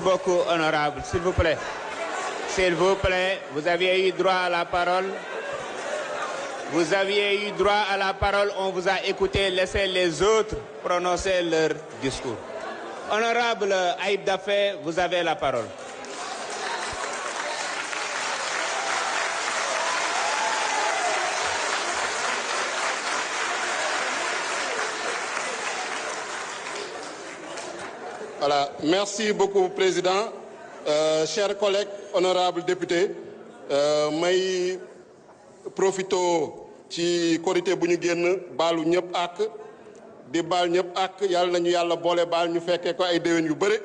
Beaucoup honorable, s'il vous plaît. S'il vous plaît, vous aviez eu droit à la parole. Vous aviez eu droit à la parole, on vous a écouté, laissez les autres prononcer leur discours. Honorable Aïb Dafé, vous avez la parole. Voilà, merci beaucoup, Président. Chers collègues, honorables députés, may profito ci korité bu ñu génn baalu ñëpp ak di baal ñëpp ak yàlla nañu yàlla boole baal ñu fekkee ko ay déwén yu bëri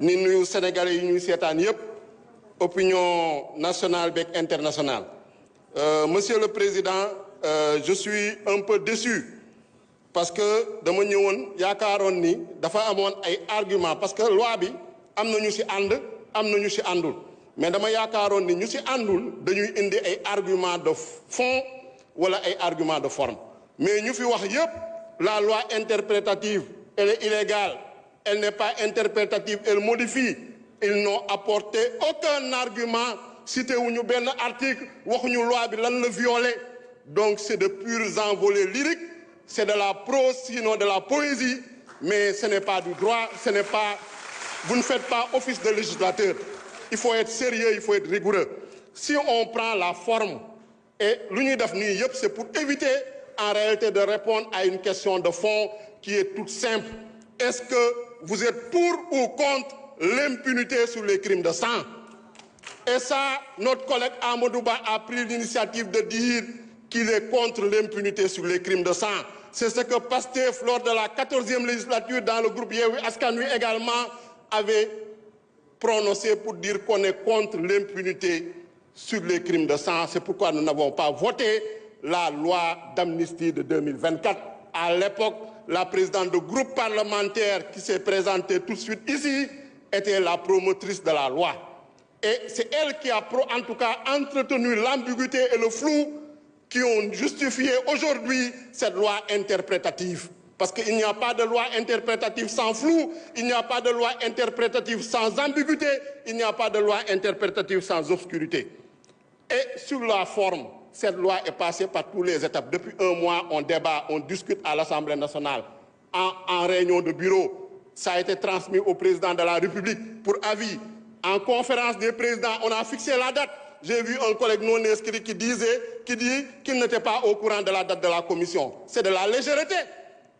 ni nuyu sénégalais yi ñuy seetaan yëpp opinion nationale beeg internationale. Monsieur le Président, je suis un peu déçu parce que dama ñëwoon yaakaaroon ni dafa amoon ay argument parce que loi bi am na ñu ci ànd am na ñu ci àndul mais dama yaakaaroon ni ñu ci àndul dañuy indi ay argument de fond wala ay argument de forme mais ñu fi wax yépp la loi interprétative elle est illégale, elle n'est pas interprétative, elle modifie. Ils n'ont apporté aucun argument, cité wuñu benn article waxuñu loi bi lan la violer. Donc c'est de purs envolées lyriques. C'est de la prose, sinon de la poésie, mais ce n'est pas du droit, ce n'est pas... Vous ne faites pas office de législateur. Il faut être sérieux, il faut être rigoureux. Si on prend la forme, et l'unité c'est pour éviter en réalité de répondre à une question de fond qui est toute simple. Est-ce que vous êtes pour ou contre l'impunité sur les crimes de sang? Et ça, notre collègue Amadouba a pris l'initiative de dire qu'il est contre l'impunité sur les crimes de sang. C'est ce que Pastef, lors de la 14e législature, dans le groupe Yewwi Askan Wi également, avait prononcé pour dire qu'on est contre l'impunité sur les crimes de sang. C'est pourquoi nous n'avons pas voté la loi d'amnistie de 2024. À l'époque, la présidente du groupe parlementaire qui s'est présentée tout de suite ici était la promotrice de la loi. Et c'est elle qui a, en tout cas, entretenu l'ambiguïté et le flou qui ont justifié aujourd'hui cette loi interprétative. Parce qu'il n'y a pas de loi interprétative sans flou, il n'y a pas de loi interprétative sans ambiguïté, il n'y a pas de loi interprétative sans obscurité. Et sur la forme, cette loi est passée par toutes les étapes. Depuis un mois, on débat, on discute à l'Assemblée nationale, en réunion de bureau. Ça a été transmis au président de la République pour avis. En conférence des présidents, on a fixé la date. J'ai vu un collègue non inscrit qui dit qu'il n'était pas au courant de la date de la commission. C'est de la légèreté.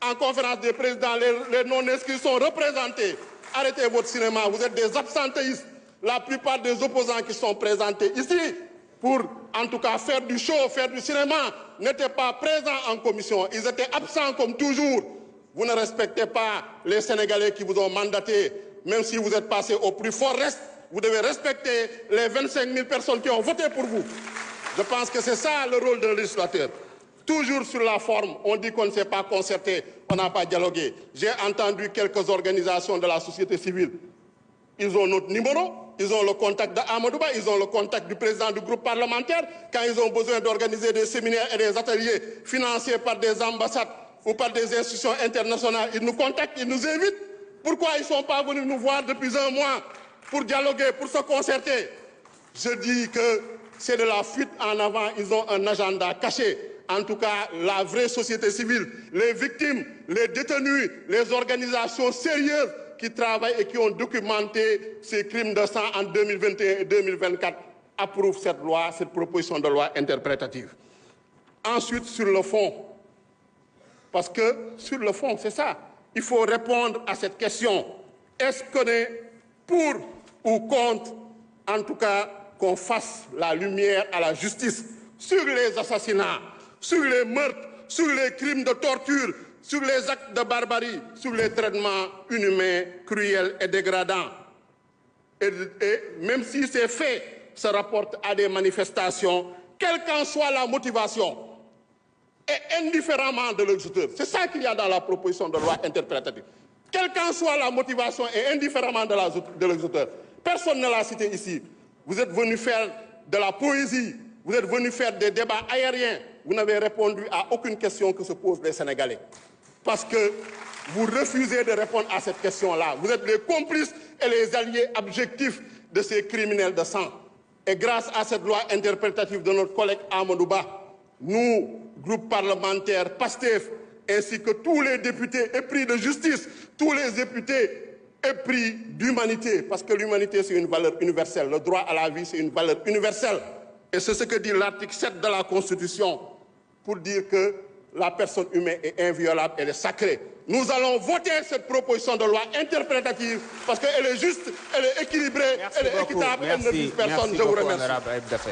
En conférence des présidents, les non inscrits sont représentés. Arrêtez votre cinéma, vous êtes des absentéistes. La plupart des opposants qui sont présentés ici pour, en tout cas, faire du show, faire du cinéma, n'étaient pas présents en commission. Ils étaient absents comme toujours. Vous ne respectez pas les Sénégalais qui vous ont mandaté, même si vous êtes passé au plus fort reste. Vous devez respecter les 25 000 personnes qui ont voté pour vous. Je pense que c'est ça le rôle d'un législateur. Toujours sur la forme, on dit qu'on ne s'est pas concerté, on n'a pas dialogué. J'ai entendu quelques organisations de la société civile. Ils ont notre numéro, ils ont le contact d'Amadouba, ils ont le contact du président du groupe parlementaire. Quand ils ont besoin d'organiser des séminaires et des ateliers financés par des ambassades ou par des institutions internationales, ils nous contactent, ils nous invitent. Pourquoi ils ne sont pas venus nous voir depuis un mois pour dialoguer, pour se concerter? Je dis que c'est de la fuite en avant, ils ont un agenda caché. En tout cas, la vraie société civile, les victimes, les détenus, les organisations sérieuses qui travaillent et qui ont documenté ces crimes de sang en 2021 et 2024 approuvent cette loi, cette proposition de loi interprétative. Ensuite, sur le fond, parce que sur le fond, c'est ça, il faut répondre à cette question. Est-ce qu'on est pour ou contre, en tout cas, qu'on fasse la lumière à la justice sur les assassinats, sur les meurtres, sur les crimes de torture, sur les actes de barbarie, sur les traitements inhumains, cruels et dégradants. Et même si ces faits se rapportent à des manifestations, quelle qu'en soit la motivation, et indifféremment de l'exécuteur, c'est ça qu'il y a dans la proposition de loi interprétative. Quelle qu'en soit la motivation et indifféremment de l'exécuteur. Personne ne l'a cité ici. Vous êtes venu faire de la poésie, vous êtes venu faire des débats aériens. Vous n'avez répondu à aucune question que se posent les Sénégalais. Parce que vous refusez de répondre à cette question-là. Vous êtes les complices et les alliés objectifs de ces criminels de sang. Et grâce à cette loi interprétative de notre collègue Amadou Ba, nous, groupe parlementaire PASTEF, ainsi que tous les députés épris de justice, tous les députés épris d'humanité, parce que l'humanité c'est une valeur universelle, le droit à la vie c'est une valeur universelle. Et c'est ce que dit l'article 7 de la Constitution, pour dire que la personne humaine est inviolable, elle est sacrée. Nous allons voter cette proposition de loi interprétative parce qu'elle est juste, elle est équilibrée, elle est équitable, elle ne vise personne. Je vous remercie.